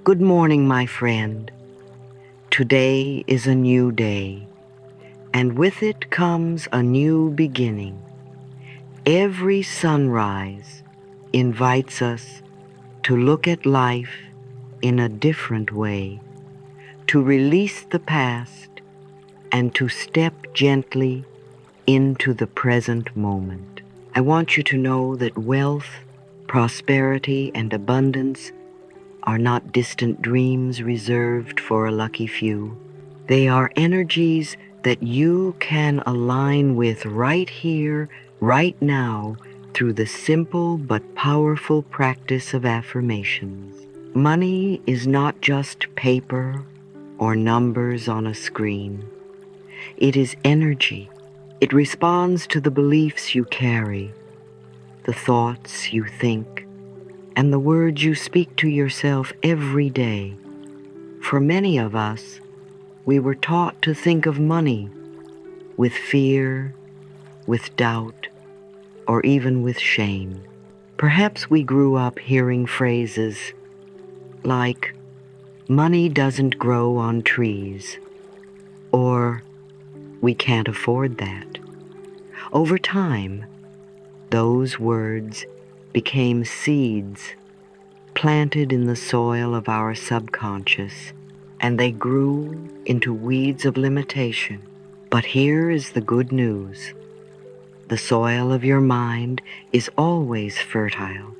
Good morning, my friend. Today is a new day, and with it comes a new beginning. Every sunrise invites us to look at life in a different way, to release the past, and to step gently into the present moment. I want you to know that wealth, prosperity, and abundance are not distant dreams reserved for a lucky few. They are energies that you can align with right here, right now, through the simple but powerful practice of affirmations. Money is not just paper or numbers on a screen. It is energy. It responds to the beliefs you carry, the thoughts you think, and the words you speak to yourself every day. For many of us, we were taught to think of money with fear, with doubt, or even with shame. Perhaps we grew up hearing phrases like, "Money doesn't grow on trees," or "We can't afford that." Over time, those words became seeds planted in the soil of our subconscious, and they grew into weeds of limitation. But here is the good news. The soil of your mind is always fertile,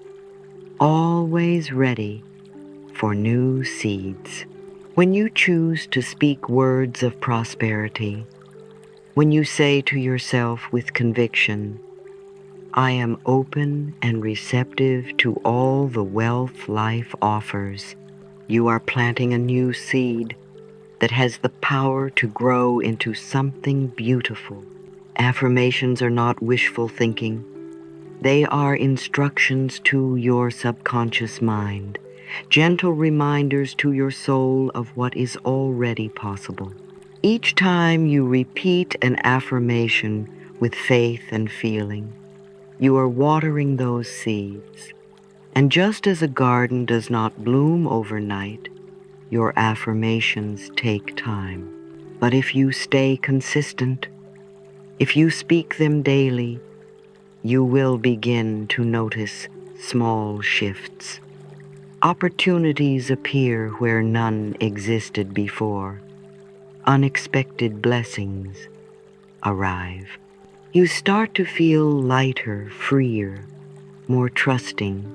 always ready for new seeds. When you choose to speak words of prosperity, when you say to yourself with conviction, "I am open and receptive to all the wealth life offers," you are planting a new seed that has the power to grow into something beautiful. Affirmations are not wishful thinking. They are instructions to your subconscious mind, gentle reminders to your soul of what is already possible. Each time you repeat an affirmation with faith and feeling, you are watering those seeds. And just as a garden does not bloom overnight, your affirmations take time. But if you stay consistent, if you speak them daily, you will begin to notice small shifts. Opportunities appear where none existed before. Unexpected blessings arrive. You start to feel lighter, freer, more trusting.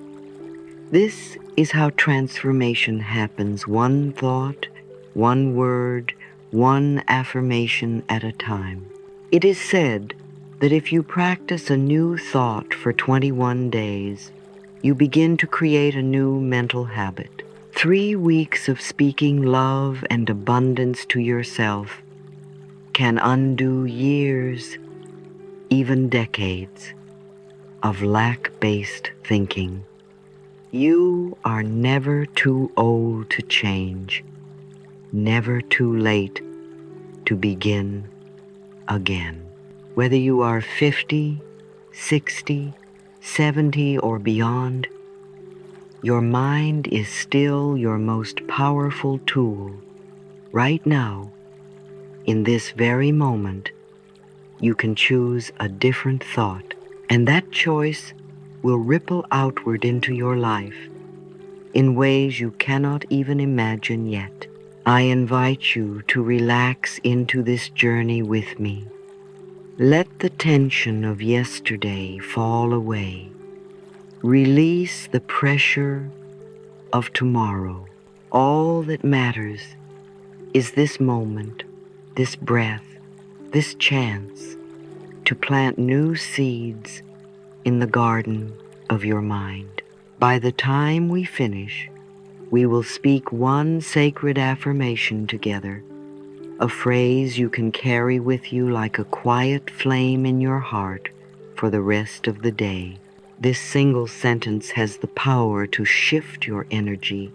This is how transformation happens, one thought, one word, one affirmation at a time. It is said that if you practice a new thought for 21 days, you begin to create a new mental habit. 3 weeks of speaking love and abundance to yourself can undo years, even decades, of lack-based thinking. You are never too old to change, never too late to begin again. Whether you are 50, 60, 70, or beyond, your mind is still your most powerful tool. Right now, in this very moment, you can choose a different thought, and that choice will ripple outward into your life in ways you cannot even imagine yet. I invite you to relax into this journey with me. Let the tension of yesterday fall away. Release the pressure of tomorrow. All that matters is this moment, this breath, this chance to plant new seeds in the garden of your mind. By the time we finish, we will speak one sacred affirmation together, a phrase you can carry with you like a quiet flame in your heart for the rest of the day. This single sentence has the power to shift your energy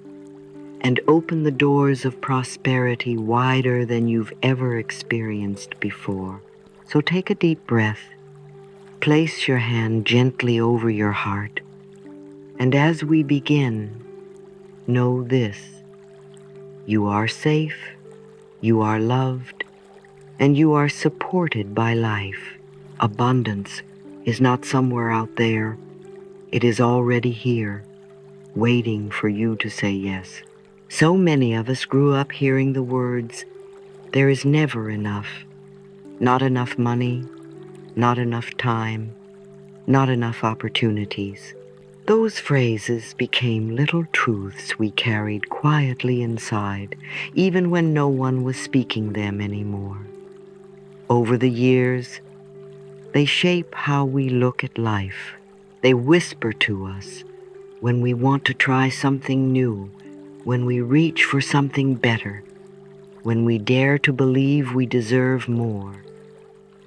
and open the doors of prosperity wider than you've ever experienced before. So take a deep breath, place your hand gently over your heart, and as we begin, know this: You are safe, you are loved, and you are supported by life. Abundance is not somewhere out there. It is already here, waiting for you to say yes. So many of us grew up hearing the words, there is never enough. Not enough money, not enough time, not enough opportunities. Those phrases became little truths we carried quietly inside, even when no one was speaking them anymore. Over the years, they shape how we look at life. They whisper to us when we want to try something new, when we reach for something better, when we dare to believe we deserve more.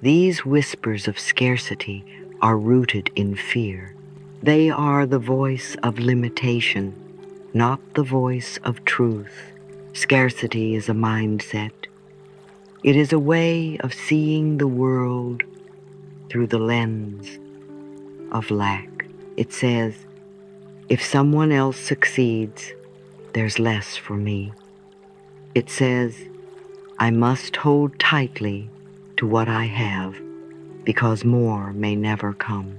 These whispers of scarcity are rooted in fear. They are the voice of limitation, not the voice of truth. Scarcity is a mindset. It is a way of seeing the world through the lens of lack. It says, if someone else succeeds, there's less for me. It says, I must hold tightly to what I have because more may never come.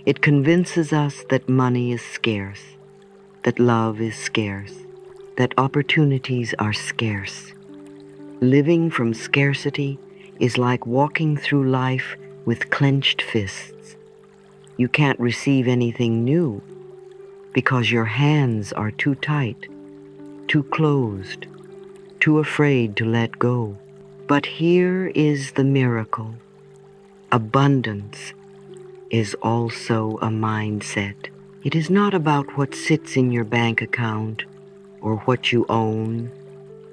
It convinces us that money is scarce, that love is scarce, that opportunities are scarce. Living from scarcity is like walking through life with clenched fists. You can't receive anything new because your hands are too tight, too closed, too afraid to let go. But here is the miracle. Abundance is also a mindset. It is not about what sits in your bank account or what you own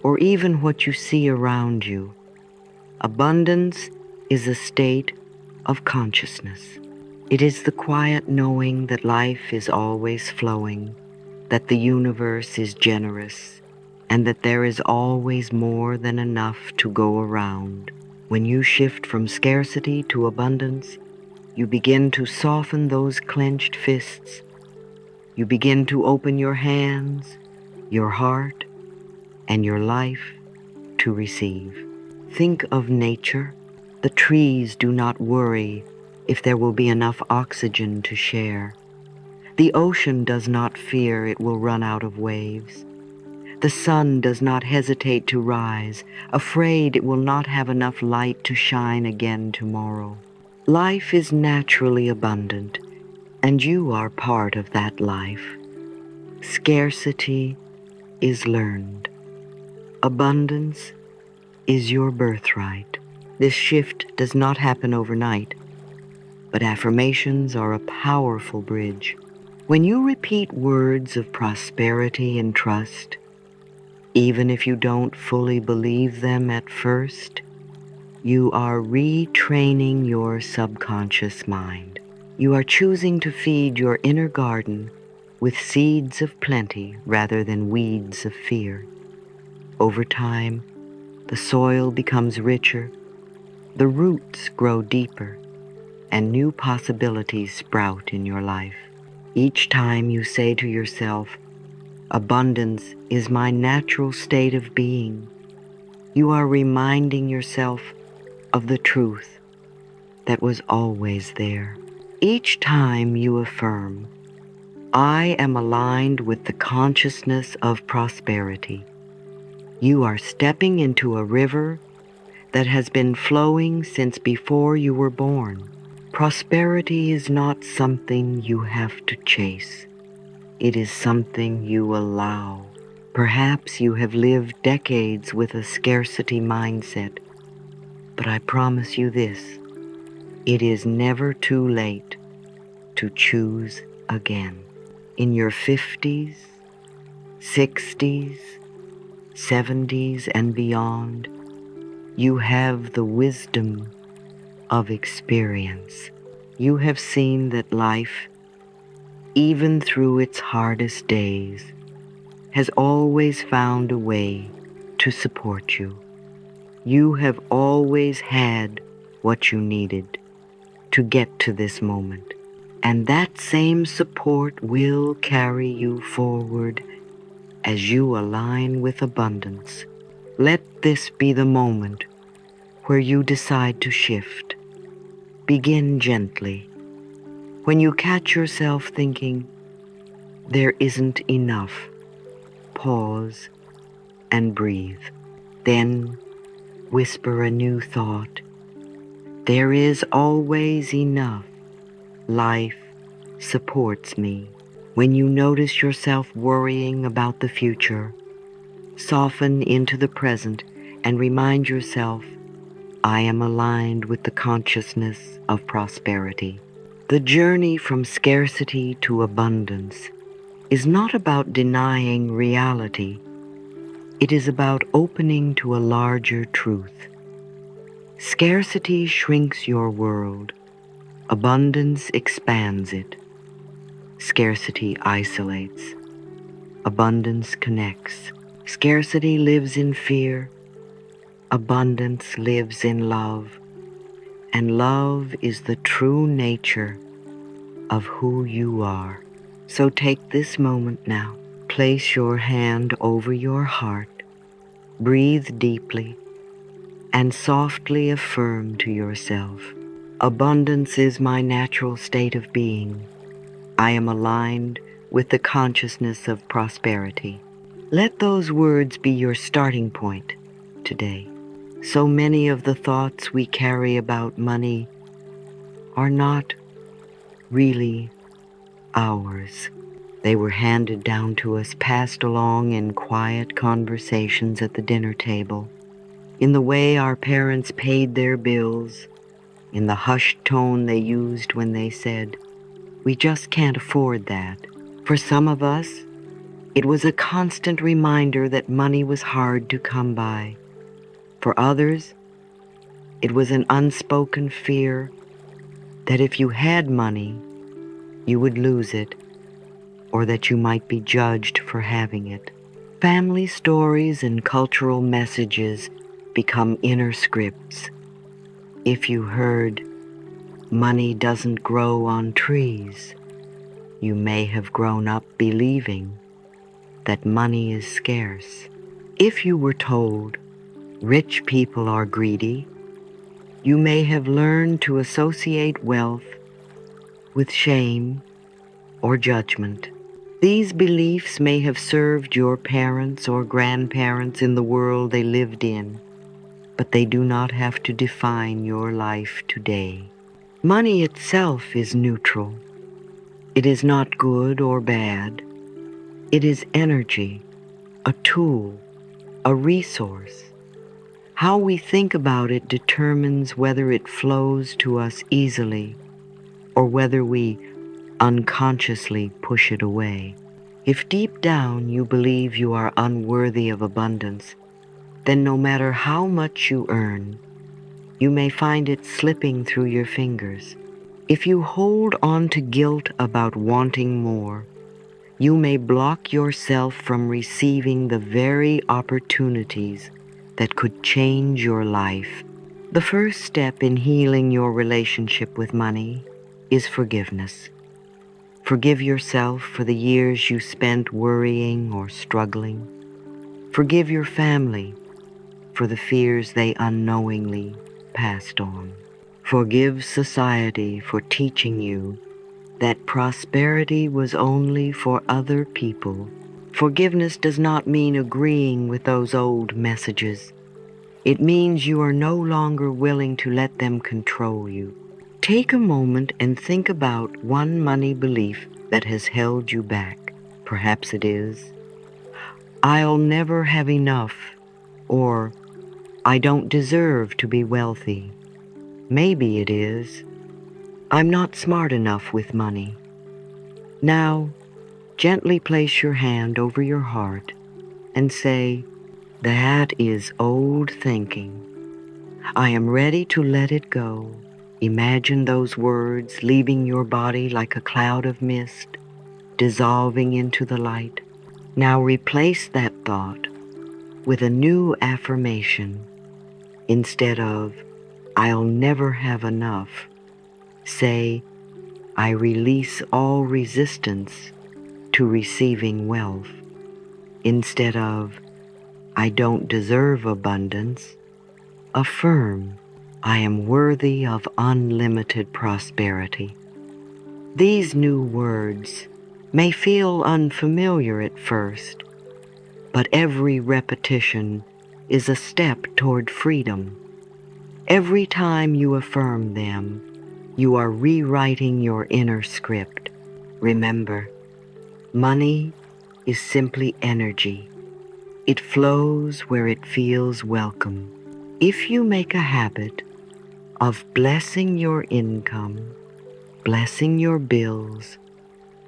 or even what you see around you. Abundance is a state of consciousness. It is the quiet knowing that life is always flowing, that the universe is generous, and that there is always more than enough to go around. When you shift from scarcity to abundance, you begin to soften those clenched fists. You begin to open your hands, your heart, and your life to receive. Think of nature. The trees do not worry if there will be enough oxygen to share. The ocean does not fear it will run out of waves. The sun does not hesitate to rise, afraid it will not have enough light to shine again tomorrow. Life is naturally abundant, and you are part of that life. Scarcity is learned. Abundance is your birthright. This shift does not happen overnight, but affirmations are a powerful bridge. When you repeat words of prosperity and trust, even if you don't fully believe them at first, you are retraining your subconscious mind. You are choosing to feed your inner garden with seeds of plenty rather than weeds of fear. Over time, the soil becomes richer, the roots grow deeper, and new possibilities sprout in your life. Each time you say to yourself, abundance is my natural state of being, you are reminding yourself of the truth that was always there. Each time you affirm, I am aligned with the consciousness of prosperity, you are stepping into a river that has been flowing since before you were born. Prosperity is not something you have to chase. It is something you allow. Perhaps you have lived decades with a scarcity mindset, but I promise you this, it is never too late to choose again. In your 50s, 60s, 70s, and beyond, you have the wisdom of experience. You have seen that life, even through its hardest days, has always found a way to support you. You have always had what you needed to get to this moment, and that same support will carry you forward as you align with abundance. Let this be the moment where you decide to shift. Begin gently. When you catch yourself thinking, there isn't enough, pause and breathe. Then whisper a new thought. There is always enough. Life supports me. When you notice yourself worrying about the future, soften into the present and remind yourself, I am aligned with the consciousness of prosperity. The journey from scarcity to abundance is not about denying reality. It is about opening to a larger truth. Scarcity shrinks your world. Abundance expands it. Scarcity isolates. Abundance connects. Scarcity lives in fear. Abundance lives in love. And love is the true nature of who you are. So take this moment now. Place your hand over your heart. Breathe deeply and softly affirm to yourself, abundance is my natural state of being. I am aligned with the consciousness of prosperity. Let those words be your starting point today. So many of the thoughts we carry about money are not really ours. They were handed down to us, passed along in quiet conversations at the dinner table, in the way our parents paid their bills, in the hushed tone they used when they said, we just can't afford that. For some of us, it was a constant reminder that money was hard to come by. For others, it was an unspoken fear that if you had money, you would lose it, or that you might be judged for having it. Family stories and cultural messages become inner scripts. If you heard, money doesn't grow on trees, you may have grown up believing that money is scarce. If you were told, rich people are greedy, you may have learned to associate wealth with shame or judgment. These beliefs may have served your parents or grandparents in the world they lived in, but they do not have to define your life today. Money itself is neutral. It is not good or bad. It is energy, a tool, a resource. How we think about it determines whether it flows to us easily or whether we unconsciously push it away. If deep down you believe you are unworthy of abundance, then no matter how much you earn, you may find it slipping through your fingers. If you hold on to guilt about wanting more, you may block yourself from receiving the very opportunities that could change your life. The first step in healing your relationship with money is forgiveness. Forgive yourself for the years you spent worrying or struggling. Forgive your family for the fears they unknowingly passed on. Forgive society for teaching you that prosperity was only for other people. Forgiveness does not mean agreeing with those old messages. It means you are no longer willing to let them control you. Take a moment and think about one money belief that has held you back. Perhaps it is, I'll never have enough, or I don't deserve to be wealthy. Maybe it is, I'm not smart enough with money. Now, gently place your hand over your heart and say, that is old thinking. I am ready to let it go. Imagine those words leaving your body like a cloud of mist, dissolving into the light. Now replace that thought with a new affirmation. Instead of, I'll never have enough, say, I release all resistance to receiving wealth. Instead of, I don't deserve abundance, affirm, I am worthy of unlimited prosperity. These new words may feel unfamiliar at first, but every repetition is a step toward freedom. Every time you affirm them, you are rewriting your inner script. Remember, money is simply energy. It flows where it feels welcome. If you make a habit of blessing your income, blessing your bills,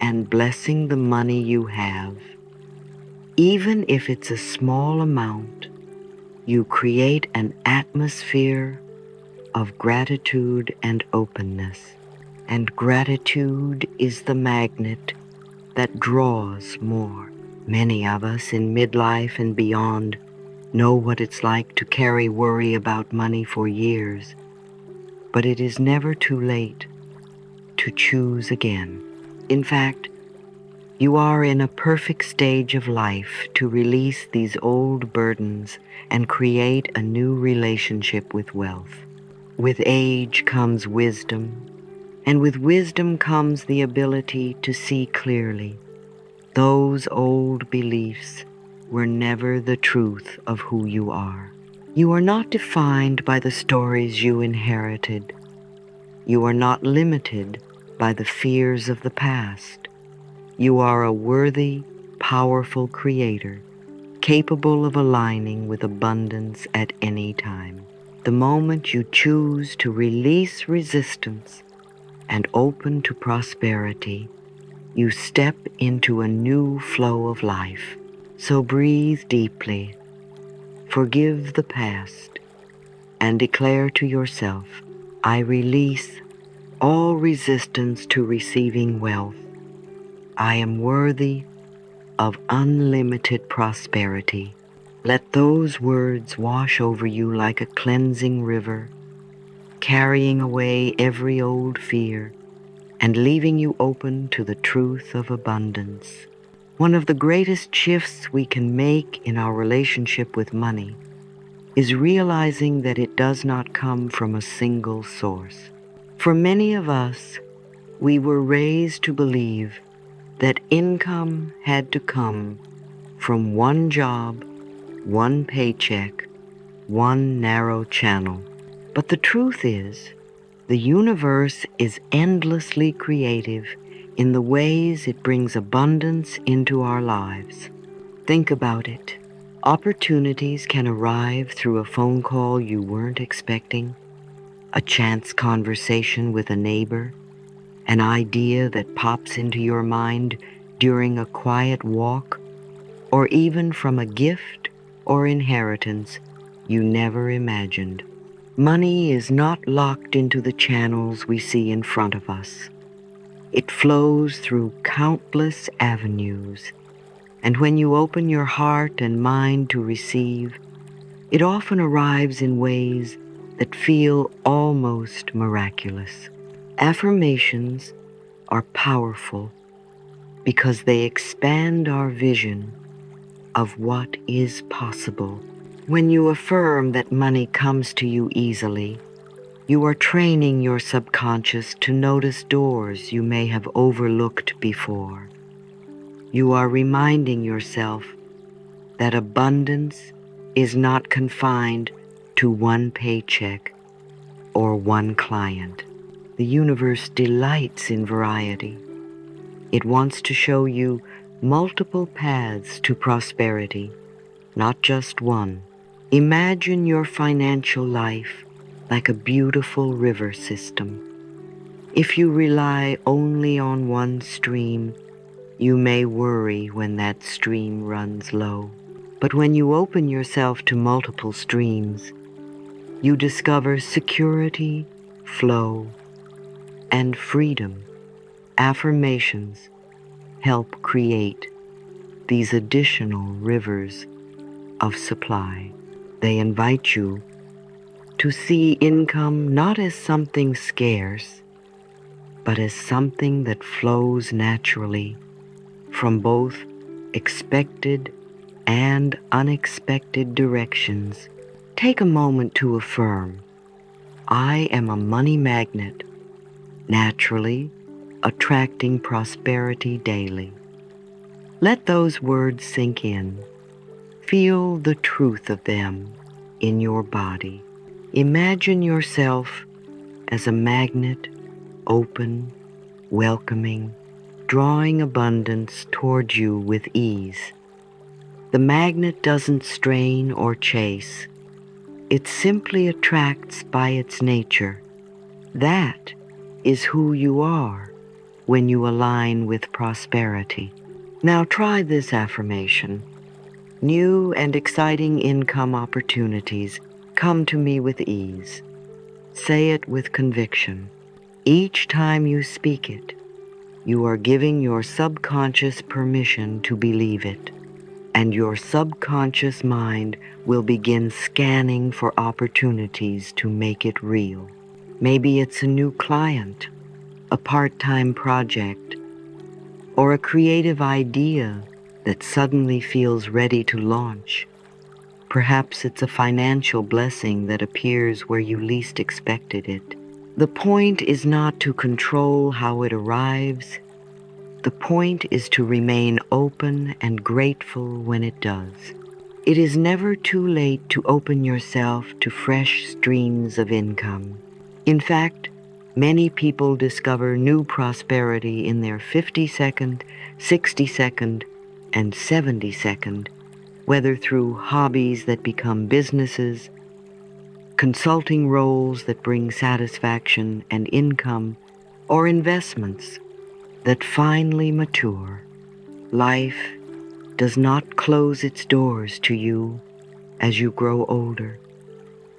and blessing the money you have, even if it's a small amount, you create an atmosphere of gratitude and openness. And gratitude is the magnet that draws more. Many of us in midlife and beyond know what it's like to carry worry about money for years, but it is never too late to choose again. In fact, you are in a perfect stage of life to release these old burdens and create a new relationship with wealth. With age comes wisdom, and with wisdom comes the ability to see clearly. Those old beliefs were never the truth of who you are. You are not defined by the stories you inherited. You are not limited by the fears of the past. You are a worthy, powerful creator, capable of aligning with abundance at any time. The moment you choose to release resistance and open to prosperity, you step into a new flow of life. So breathe deeply, forgive the past, and declare to yourself, I release all resistance to receiving wealth. I am worthy of unlimited prosperity. Let those words wash over you like a cleansing river, carrying away every old fear and leaving you open to the truth of abundance. One of the greatest shifts we can make in our relationship with money is realizing that it does not come from a single source. For many of us, we were raised to believe that income had to come from one job, one paycheck, one narrow channel. But the truth is, the universe is endlessly creative in the ways it brings abundance into our lives. Think about it. Opportunities can arrive through a phone call you weren't expecting, a chance conversation with a neighbor, an idea that pops into your mind during a quiet walk, or even from a gift or inheritance you never imagined. Money is not locked into the channels we see in front of us. It flows through countless avenues, and when you open your heart and mind to receive, it often arrives in ways that feel almost miraculous. Affirmations are powerful because they expand our vision of what is possible. When you affirm that money comes to you easily, you are training your subconscious to notice doors you may have overlooked before. You are reminding yourself that abundance is not confined to one paycheck or one client. The universe delights in variety. It wants to show you multiple paths to prosperity, not just one. Imagine your financial life like a beautiful river system. If you rely only on one stream, you may worry when that stream runs low. But when you open yourself to multiple streams, you discover security, flow, and freedom. Affirmations help create these additional rivers of supply. They invite you to see income not as something scarce, but as something that flows naturally from both expected and unexpected directions. Take a moment to affirm, I am a money magnet, naturally attracting prosperity daily. Let those words sink in. Feel the truth of them in your body. Imagine yourself as a magnet, open, welcoming, drawing abundance towards you with ease. The magnet doesn't strain or chase. It simply attracts by its nature. That is who you are when you align with prosperity. Now try this affirmation. New and exciting income opportunities come to me with ease. Say it with conviction. Each time you speak it, you are giving your subconscious permission to believe it, and your subconscious mind will begin scanning for opportunities to make it real. Maybe it's a new client, a part-time project, or a creative idea that suddenly feels ready to launch. Perhaps it's a financial blessing that appears where you least expected it. The point is not to control how it arrives. The point is to remain open and grateful when it does. It is never too late to open yourself to fresh streams of income. In fact, many people discover new prosperity in their 50-second, 60-second, and 70-second, whether through hobbies that become businesses, consulting roles that bring satisfaction and income, or investments that finally mature. Life does not close its doors to you as you grow older.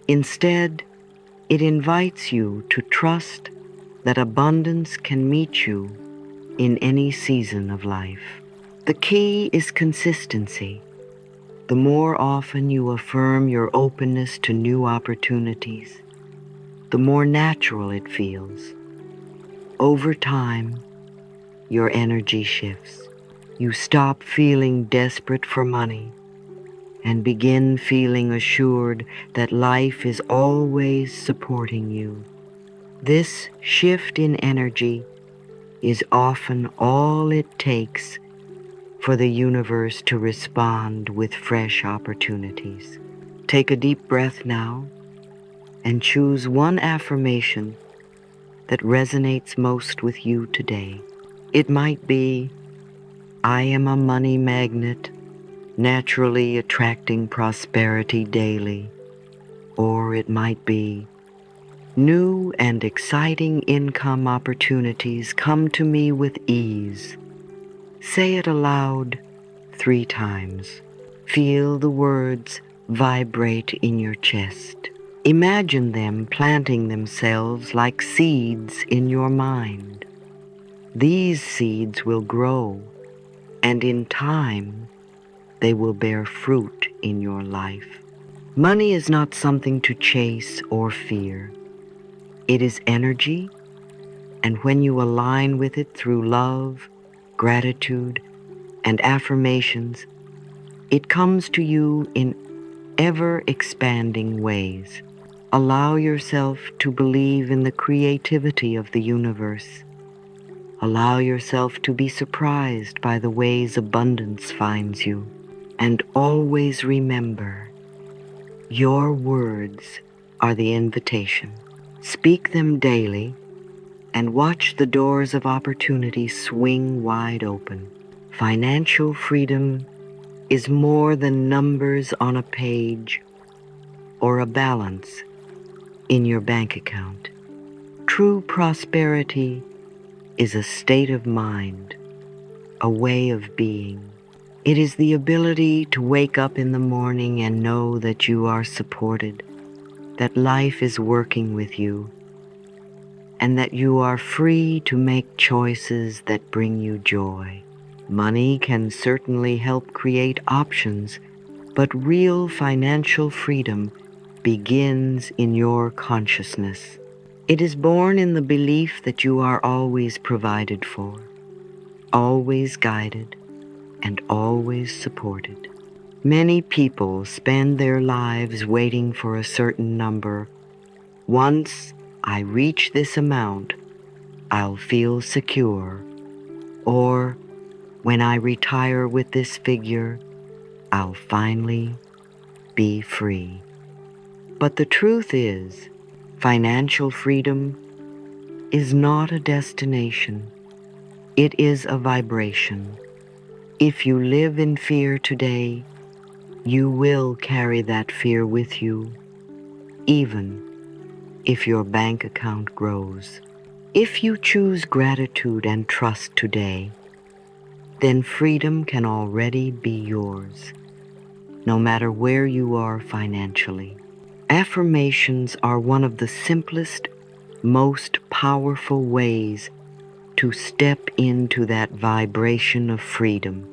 Instead, it invites you to trust that abundance can meet you in any season of life. The key is consistency. The more often you affirm your openness to new opportunities, the more natural it feels. Over time, your energy shifts. You stop feeling desperate for money and begin feeling assured that life is always supporting you. This shift in energy is often all it takes for the universe to respond with fresh opportunities. Take a deep breath now and choose one affirmation that resonates most with you today. It might be, I am a money magnet, naturally attracting prosperity daily. Or it might be, new and exciting income opportunities come to me with ease. Say it aloud 3 times. Feel the words vibrate in your chest. Imagine them planting themselves like seeds in your mind. These seeds will grow, and in time, they will bear fruit in your life. Money is not something to chase or fear. It is energy, and when you align with it through love, gratitude, and affirmations, it comes to you in ever-expanding ways. Allow yourself to believe in the creativity of the universe. Allow yourself to be surprised by the ways abundance finds you. And always remember, your words are the invitation. Speak them daily and watch the doors of opportunity swing wide open. Financial freedom is more than numbers on a page or a balance in your bank account. True prosperity is a state of mind, a way of being. It is the ability to wake up in the morning and know that you are supported, that life is working with you, and that you are free to make choices that bring you joy. Money can certainly help create options, but real financial freedom begins in your consciousness. It is born in the belief that you are always provided for, always guided, and always supported. Many people spend their lives waiting for a certain number. Once I reach this amount, I'll feel secure. Or when I retire with this figure, I'll finally be free. But the truth is, financial freedom is not a destination. It is a vibration. If you live in fear today, you will carry that fear with you, even if your bank account grows. If you choose gratitude and trust today, then freedom can already be yours, no matter where you are financially. Affirmations are one of the simplest, most powerful ways to step into that vibration of freedom.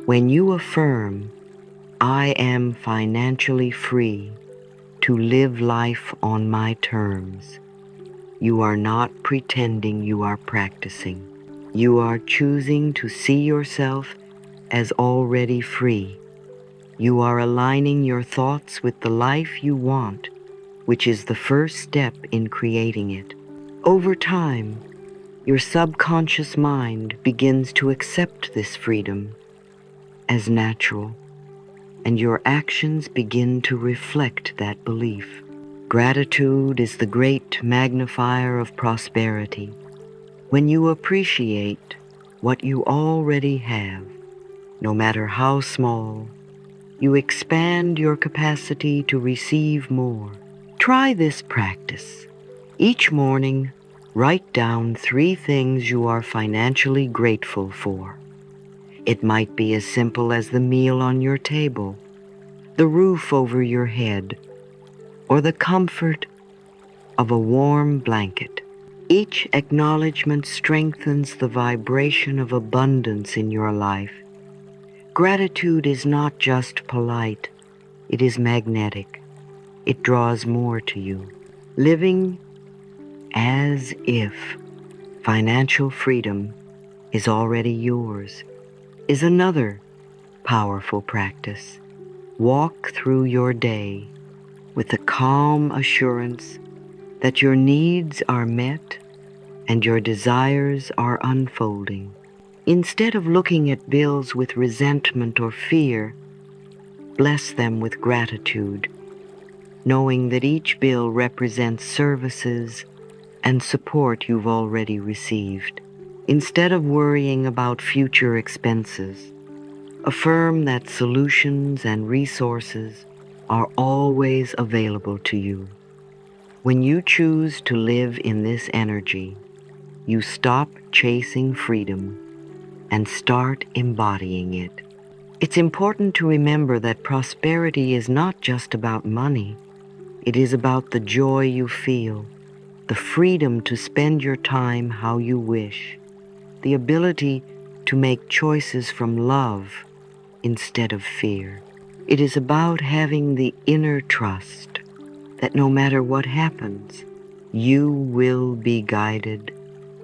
When you affirm, "I am financially free to live life on my terms," you are not pretending, you are practicing. You are choosing to see yourself as already free. You are aligning your thoughts with the life you want, which is the first step in creating it. Over time, your subconscious mind begins to accept this freedom as natural, and your actions begin to reflect that belief. Gratitude is the great magnifier of prosperity. When you appreciate what you already have, no matter how small, you expand your capacity to receive more. Try this practice. Each morning, write down 3 things you are financially grateful for. It might be as simple as the meal on your table, the roof over your head, or the comfort of a warm blanket. Each acknowledgement strengthens the vibration of abundance in your life. Gratitude is not just polite, it is magnetic. It draws more to you. Living as if financial freedom is already yours is another powerful practice. Walk through your day with the calm assurance that your needs are met and your desires are unfolding. Instead of looking at bills with resentment or fear, bless them with gratitude, knowing that each bill represents services and support you've already received. Instead of worrying about future expenses, affirm that solutions and resources are always available to you. When you choose to live in this energy, you stop chasing freedom and start embodying it. It's important to remember that prosperity is not just about money. It is about the joy you feel, the freedom to spend your time how you wish, the ability to make choices from love instead of fear. It is about having the inner trust that no matter what happens, you will be guided,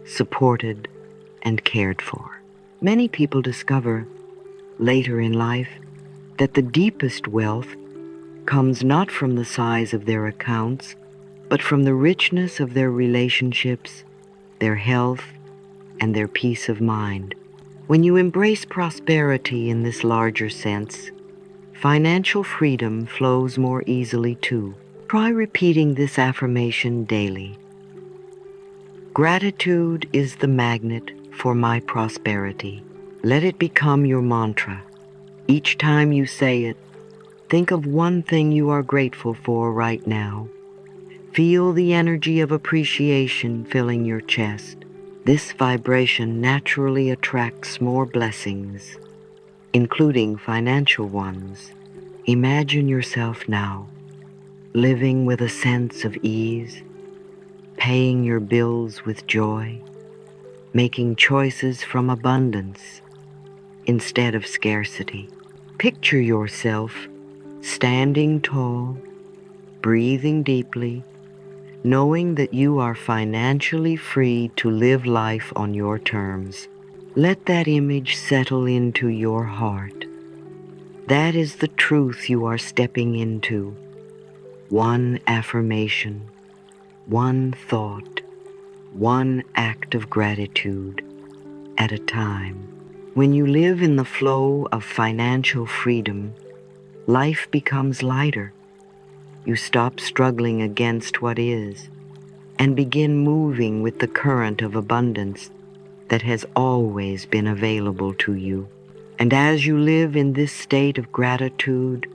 supported, and cared for. Many people discover later in life that the deepest wealth comes not from the size of their accounts, but from the richness of their relationships, their health, and their peace of mind. When you embrace prosperity in this larger sense, financial freedom flows more easily too. Try repeating this affirmation daily. Gratitude is the magnet for my prosperity. Let it become your mantra. Each time you say it, think of one thing you are grateful for right now. Feel the energy of appreciation filling your chest. This vibration naturally attracts more blessings, including financial ones. Imagine yourself now, living with a sense of ease, paying your bills with joy, making choices from abundance instead of scarcity. Picture yourself standing tall, breathing deeply, knowing that you are financially free to live life on your terms. Let that image settle into your heart. That is the truth you are stepping into. One affirmation, one thought, one act of gratitude at a time. When you live in the flow of financial freedom, life becomes lighter. You stop struggling against what is and begin moving with the current of abundance that has always been available to you. And as you live in this state of gratitude,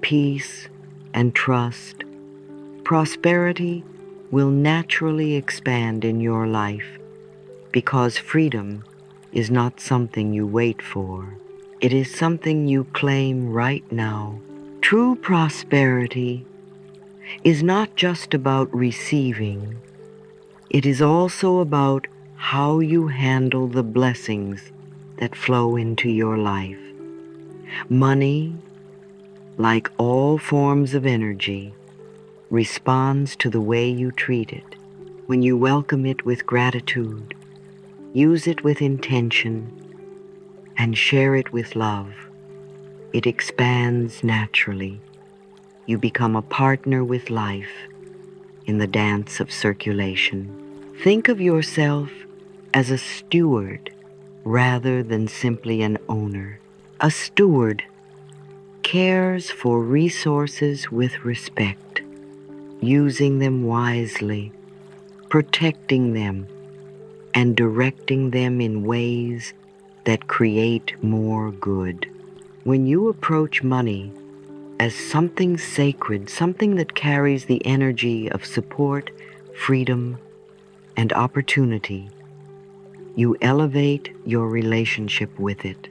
peace, and trust, prosperity will naturally expand in your life because freedom is not something you wait for. It is something you claim right now. True prosperity is not just about receiving. It is also about how you handle the blessings that flow into your life. Money, like all forms of energy, responds to the way you treat it. When you welcome it with gratitude, use it with intention, and share it with love, it expands naturally. You become a partner with life in the dance of circulation. Think of yourself as a steward rather than simply an owner. A steward cares for resources with respect, using them wisely, protecting them, and directing them in ways that create more good. When you approach money as something sacred, something that carries the energy of support, freedom, and opportunity, you elevate your relationship with it.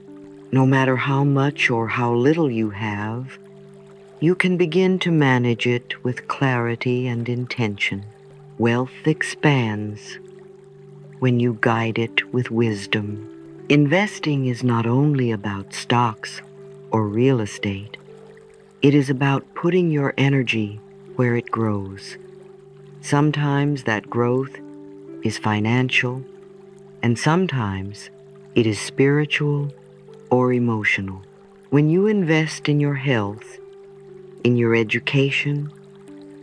No matter how much or how little you have, you can begin to manage it with clarity and intention. Wealth expands when you guide it with wisdom. Investing is not only about stocks or real estate. It is about putting your energy where it grows. Sometimes that growth is financial, and sometimes it is spiritual or emotional. When you invest in your health, in your education,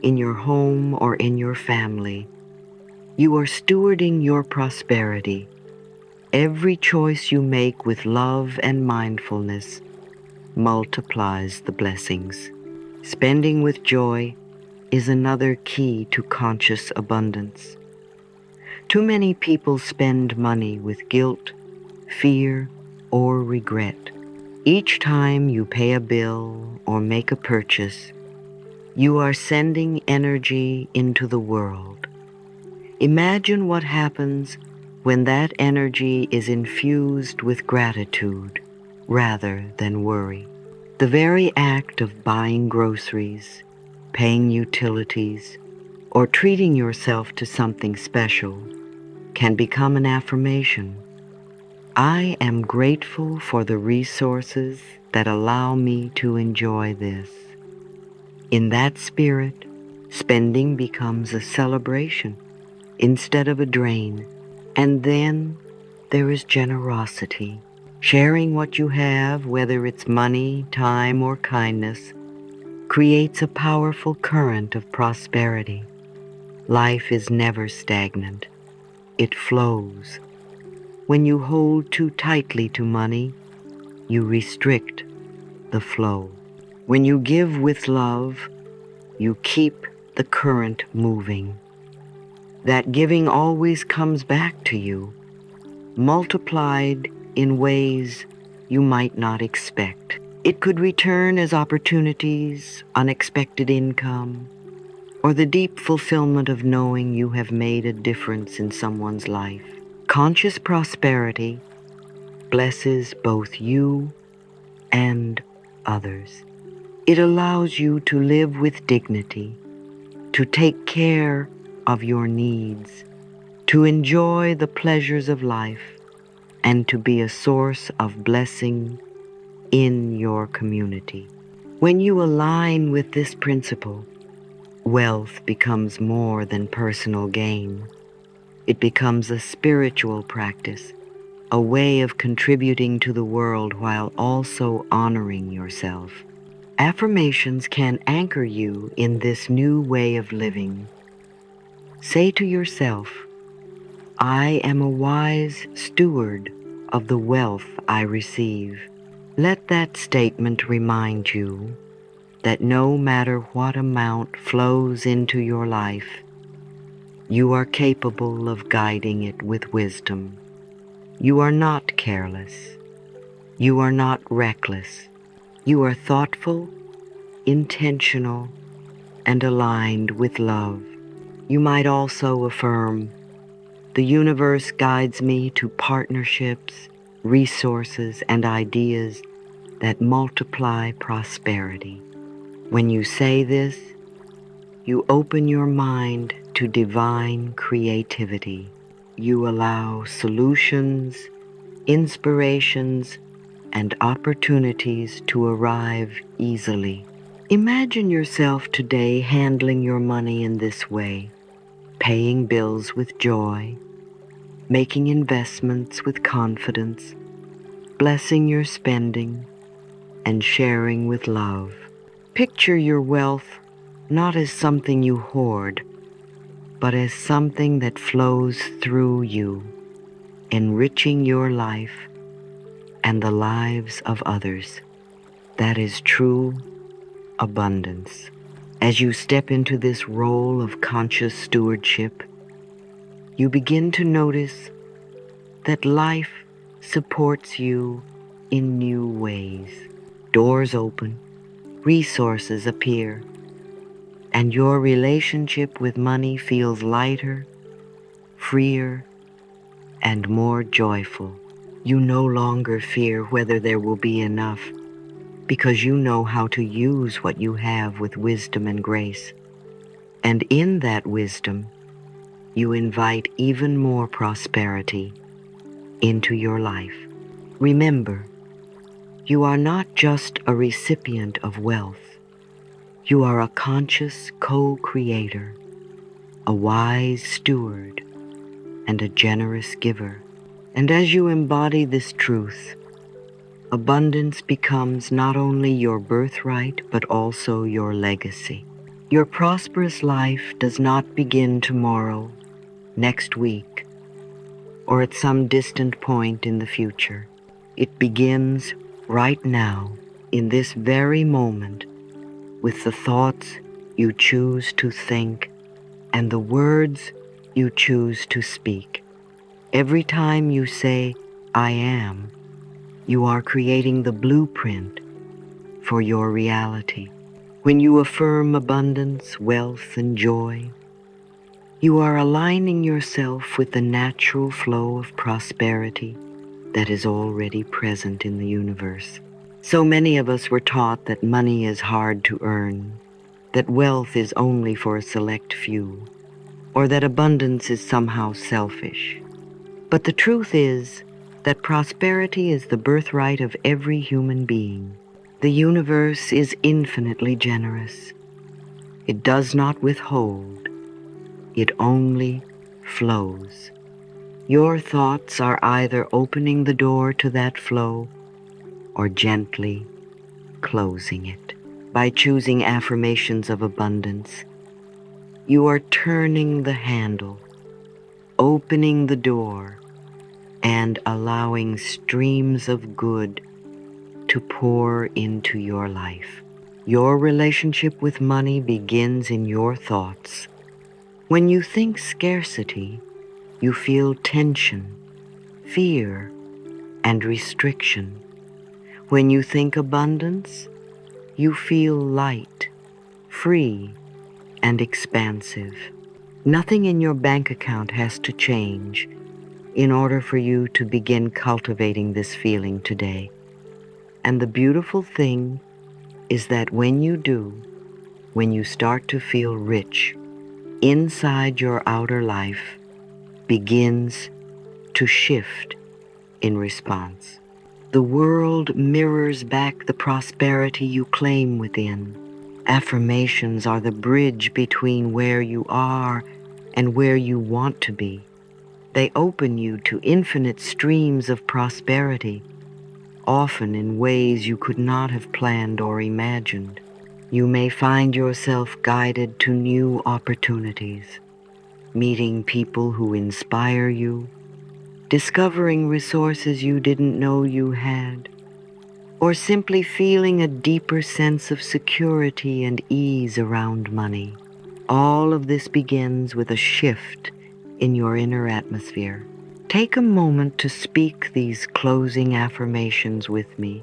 in your home, or in your family, you are stewarding your prosperity. Every choice you make with love and mindfulness multiplies the blessings. Spending with joy is another key to conscious abundance. Too many people spend money with guilt, fear, or regret. Each time you pay a bill or make a purchase, you are sending energy into the world. Imagine what happens when that energy is infused with gratitude rather than worry. The very act of buying groceries, paying utilities, or treating yourself to something special can become an affirmation. I am grateful for the resources that allow me to enjoy this. In that spirit, spending becomes a celebration instead of a drain. And then there is generosity. Sharing what you have, whether it's money, time, or kindness, creates a powerful current of prosperity. Life is never stagnant. It flows. When you hold too tightly to money, you restrict the flow. When you give with love, you keep the current moving. That giving always comes back to you, multiplied in ways you might not expect. It could return as opportunities, unexpected income, or the deep fulfillment of knowing you have made a difference in someone's life. Conscious prosperity blesses both you and others. It allows you to live with dignity, to take care of your needs, to enjoy the pleasures of life, and to be a source of blessing in your community. When you align with this principle, wealth becomes more than personal gain. It becomes a spiritual practice, a way of contributing to the world while also honoring yourself. Affirmations can anchor you in this new way of living. Say to yourself, I am a wise steward of the wealth I receive. Let that statement remind you that no matter what amount flows into your life, you are capable of guiding it with wisdom. You are not careless. You are not reckless. You are thoughtful, intentional, and aligned with love. You might also affirm, the universe guides me to partnerships, resources, and ideas that multiply prosperity. When you say this, you open your mind to divine creativity. You allow solutions, inspirations, and opportunities to arrive easily. Imagine yourself today handling your money in this way, paying bills with joy, making investments with confidence, blessing your spending, and sharing with love. Picture your wealth not as something you hoard, but as something that flows through you, enriching your life and the lives of others. That is true abundance. As you step into this role of conscious stewardship, you begin to notice that life supports you in new ways. Doors open, resources appear, and your relationship with money feels lighter, freer, and more joyful. You no longer fear whether there will be enough, because you know how to use what you have with wisdom and grace. And in that wisdom, you invite even more prosperity into your life. Remember, you are not just a recipient of wealth. You are a conscious co-creator, a wise steward, and a generous giver. And as you embody this truth, abundance becomes not only your birthright, but also your legacy. Your prosperous life does not begin tomorrow, next week, or at some distant point in the future. It begins right now, in this very moment, with the thoughts you choose to think and the words you choose to speak. Every time you say, I am, you are creating the blueprint for your reality. When you affirm abundance, wealth, and joy, you are aligning yourself with the natural flow of prosperity that is already present in the universe. So many of us were taught that money is hard to earn, that wealth is only for a select few, or that abundance is somehow selfish. But the truth is that prosperity is the birthright of every human being. The universe is infinitely generous. It does not withhold. It only flows. Your thoughts are either opening the door to that flow or gently closing it. By choosing affirmations of abundance, you are turning the handle, opening the door, and allowing streams of good to pour into your life. Your relationship with money begins in your thoughts. When you think scarcity, you feel tension, fear, and restriction. When you think abundance, you feel light, free, and expansive. Nothing in your bank account has to change in order for you to begin cultivating this feeling today. And the beautiful thing is that when you do, when you start to feel rich, inside your outer life begins to shift in response. The world mirrors back the prosperity you claim within. Affirmations are the bridge between where you are and where you want to be. They open you to infinite streams of prosperity, often in ways you could not have planned or imagined. You may find yourself guided to new opportunities, meeting people who inspire you, discovering resources you didn't know you had, or simply feeling a deeper sense of security and ease around money. All of this begins with a shift in your inner atmosphere. Take a moment to speak these closing affirmations with me,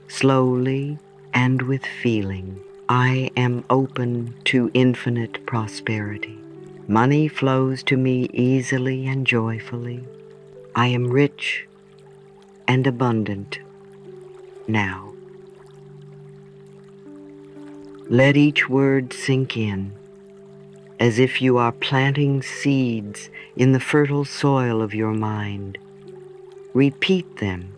slowly and with feeling. I am open to infinite prosperity. Money flows to me easily and joyfully. I am rich and abundant now. Let each word sink in, as if you are planting seeds in the fertile soil of your mind. Repeat them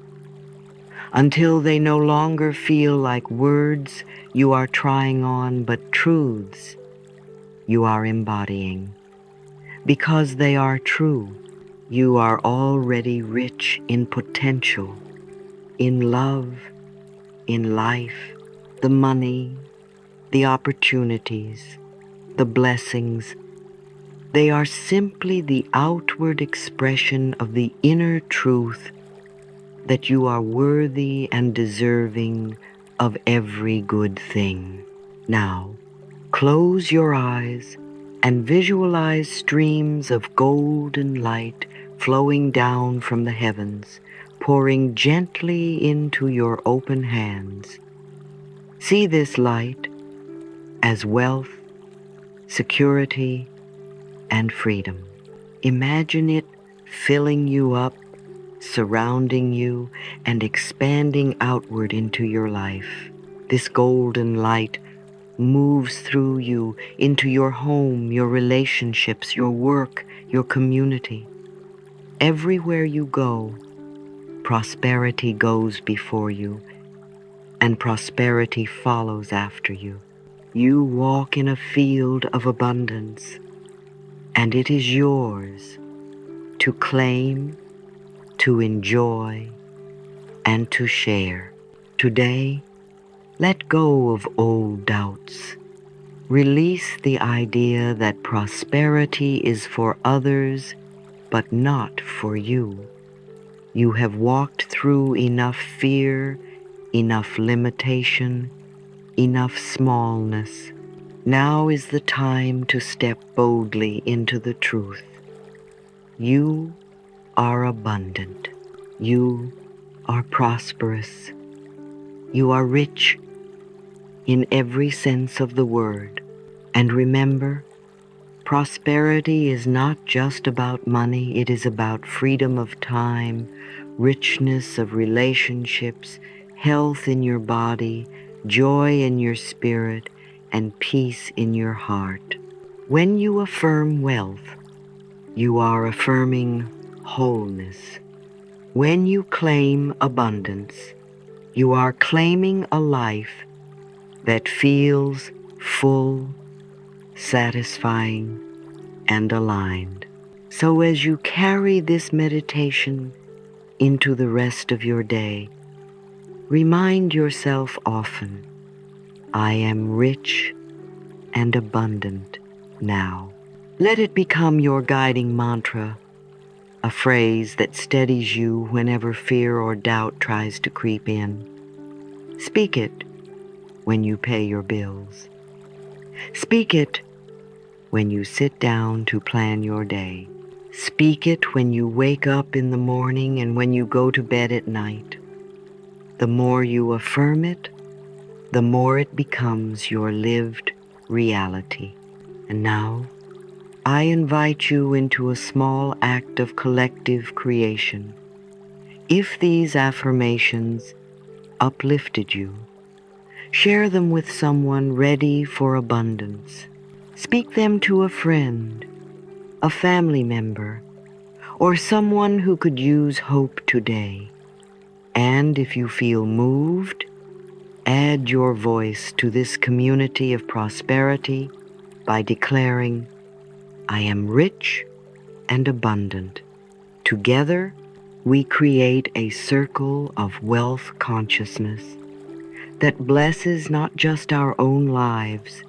until they no longer feel like words you are trying on, but truths you are embodying. Because they are true, you are already rich in potential, in love, in life, the money, the opportunities, the blessings. They are simply the outward expression of the inner truth that you are worthy and deserving of every good thing. Now, close your eyes and visualize streams of golden light flowing down from the heavens, pouring gently into your open hands. See this light as wealth, security, and freedom. Imagine it filling you up, surrounding you, and expanding outward into your life. This golden light moves through you into your home, your relationships, your work, your community. Everywhere you go, prosperity goes before you, and prosperity follows after you. You walk in a field of abundance, and it is yours to claim, to enjoy, and to share. Today, let go of old doubts. Release the idea that prosperity is for others, but not for you. You have walked through enough fear, enough limitation, enough smallness. Now is the time to step boldly into the truth. You are abundant. You are prosperous. You are rich in every sense of the word. And remember, prosperity is not just about money. It is about freedom of time, richness of relationships, health in your body, joy in your spirit, and peace in your heart. When you affirm wealth, you are affirming wholeness. When you claim abundance, you are claiming a life that feels full, satisfying, and aligned. So as you carry this meditation into the rest of your day, remind yourself often, I am rich and abundant now. Let it become your guiding mantra, a phrase that steadies you whenever fear or doubt tries to creep in. Speak it when you pay your bills. Speak it when you sit down to plan your day. Speak it when you wake up in the morning and when you go to bed at night. The more you affirm it, the more it becomes your lived reality. And now, I invite you into a small act of collective creation. If these affirmations uplifted you, share them with someone ready for abundance. Speak them to a friend, a family member, or someone who could use hope today. And if you feel moved, add your voice to this community of prosperity by declaring, I am rich and abundant Together, we create a circle of wealth consciousness that blesses not just our own lives,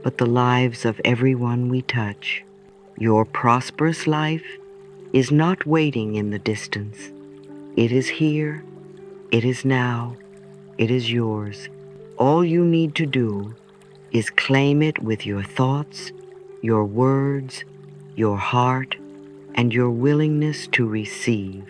but the lives of everyone we touch. Your prosperous life is not waiting in the distance. It is here, it is now, it is yours. All you need to do is claim it with your thoughts, your words, your heart, and your willingness to receive.